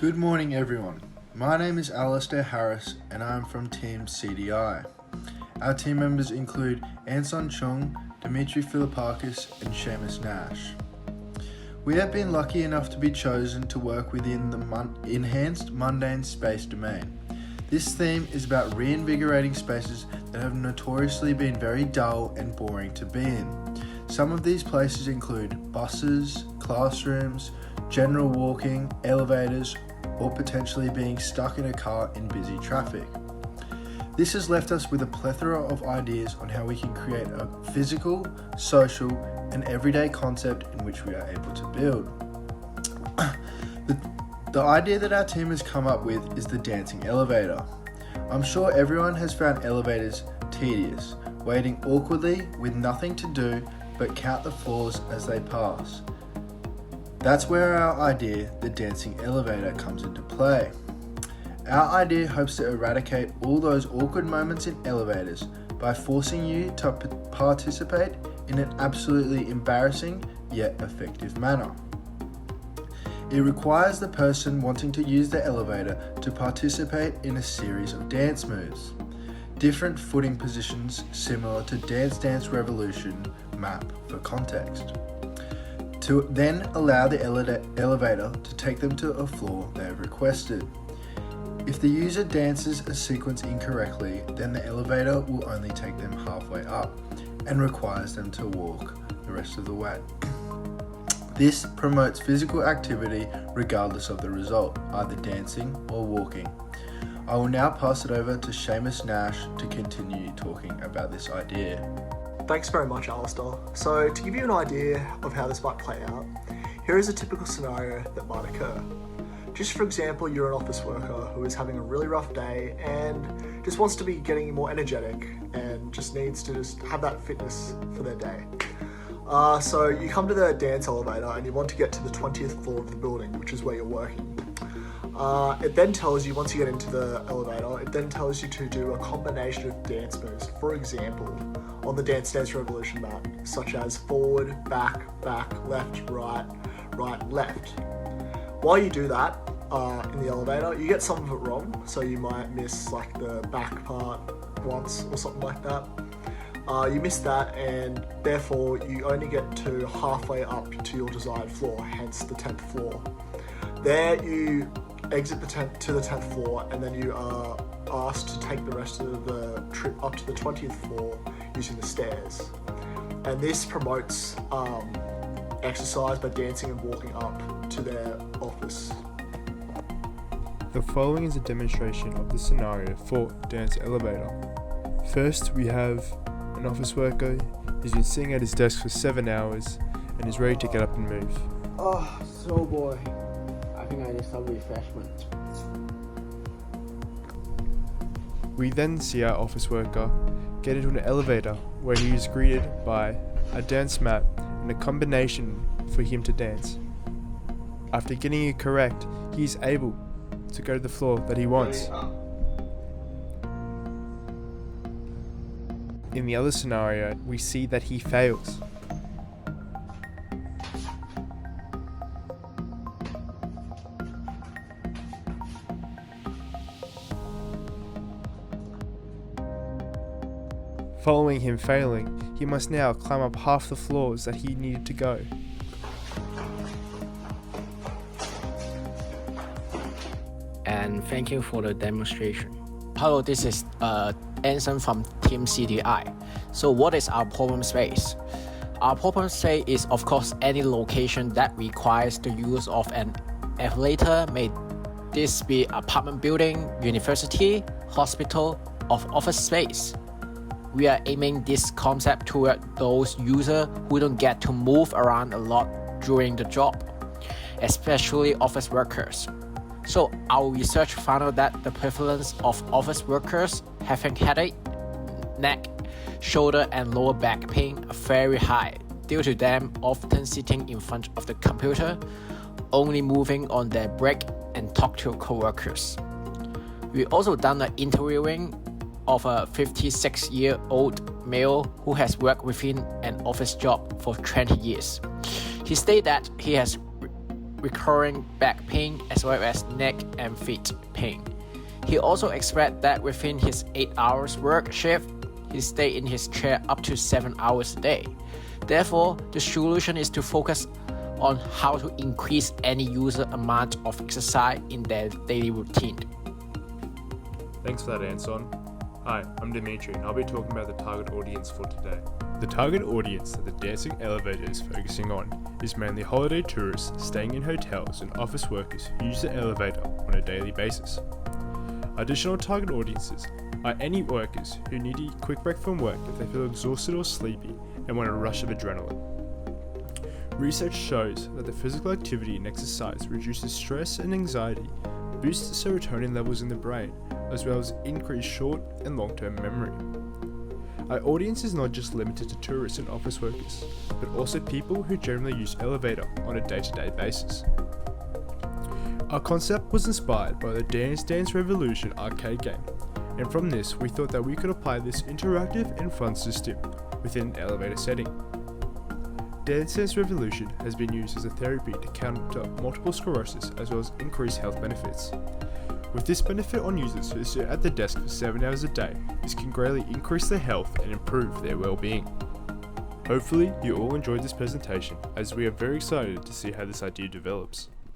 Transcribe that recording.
Good morning everyone. My name is Alistair Harris and I am from Team CDI. Our team members include Anson Chung, Dimitri Philippakis and Seamus Nash. We have been lucky enough to be chosen to work within the enhanced mundane space domain. This theme is about reinvigorating spaces that have notoriously been very dull and boring to be in. Some of these places include buses, classrooms, general walking, elevators, or potentially being stuck in a car in busy traffic. This has left us with a plethora of ideas on how we can create a physical, social, and everyday concept in which we are able to build. The idea that our team has come up with is the dancing elevator. I'm sure everyone has found elevators tedious, waiting awkwardly with nothing to do but count the floors as they pass. That's where our idea, the dancing elevator, comes into play. Our idea hopes to eradicate all those awkward moments in elevators by forcing you to participate in an absolutely embarrassing yet effective manner. It requires the person wanting to use the elevator to participate in a series of dance moves, different footing positions similar to Dance Dance Revolution map for context, to then allow the elevator to take them to a floor they have requested. If the user dances a sequence incorrectly, then the elevator will only take them halfway up and requires them to walk the rest of the way. This promotes physical activity regardless of the result, either dancing or walking. I will now pass it over to Seamus Nash to continue talking about this idea. Thanks very much, Alistair. So, to give you an idea of how this might play out, here is a typical scenario that might occur. Just for example, you're an office worker who is having a really rough day and just wants to be getting more energetic and just needs to have that fitness for their day. So you come to the dance elevator and you want to get to the 20th floor of the building, which is where you're working. It then tells you, once you get into the elevator, it then tells you to do a combination of dance moves. For example, on the Dance Dance Revolution map, such as forward, back, left, right, left. While you do that in the elevator, you get some of it wrong, so you might miss like the back part once or something like that. You miss that, and therefore you only get to halfway up to your desired floor, hence the 10th floor. There you exit to the 10th floor, and then you are asked to take the rest of the trip up to the 20th floor using the stairs. And this promotes exercise by dancing and walking up to their office. The following is a demonstration of the scenario for dance elevator. First, we have an office worker who's been sitting at his desk for 7 hours and is ready to get up and move. Oh, so boring. I think I need some refreshment. We then see our office worker get into an elevator where he is greeted by a dance mat and a combination for him to dance. After getting it correct, he is able to go to the floor that he wants. In the other scenario, we see that he fails. Following him failing, he must now climb up half the floors that he needed to go. And thank you for the demonstration. Hello, this is Anson from Team CDI. So what is our problem space? Our problem space is of course any location that requires the use of an elevator, may this be apartment building, university, hospital, or office space. We are aiming this concept toward those users who don't get to move around a lot during the job, especially office workers. So our research found out that the prevalence of office workers having headache, neck, shoulder and lower back pain are very high due to them often sitting in front of the computer, only moving on their break and talk to co-workers. We also done an interviewing of a 56-year-old male who has worked within an office job for 20 years. He stated that he has recurring back pain as well as neck and feet pain. He also expressed that within his 8 hours work shift, he stayed in his chair up to 7 hours a day. Therefore, the solution is to focus on how to increase any user amount of exercise in their daily routine. Thanks for that, Anson. Hi, I'm Dimitri, and I'll be talking about the target audience for today. The target audience that the dancing elevator is focusing on is mainly holiday tourists staying in hotels and office workers who use the elevator on a daily basis. Additional target audiences are any workers who need a quick break from work if they feel exhausted or sleepy and want a rush of adrenaline. Research shows that the physical activity and exercise reduces stress and anxiety, boosts serotonin levels in the brain, as well as increase short and long-term memory. Our audience is not just limited to tourists and office workers, but also people who generally use elevator on a day-to-day basis. Our concept was inspired by the Dance Dance Revolution arcade game, and from this we thought that we could apply this interactive and fun system within an elevator setting. Dance Dance Revolution has been used as a therapy to counter multiple sclerosis as well as increase health benefits. With this benefit on users who sit at the desk for 7 hours a day, this can greatly increase their health and improve their well-being. Hopefully you all enjoyed this presentation, as we are very excited to see how this idea develops.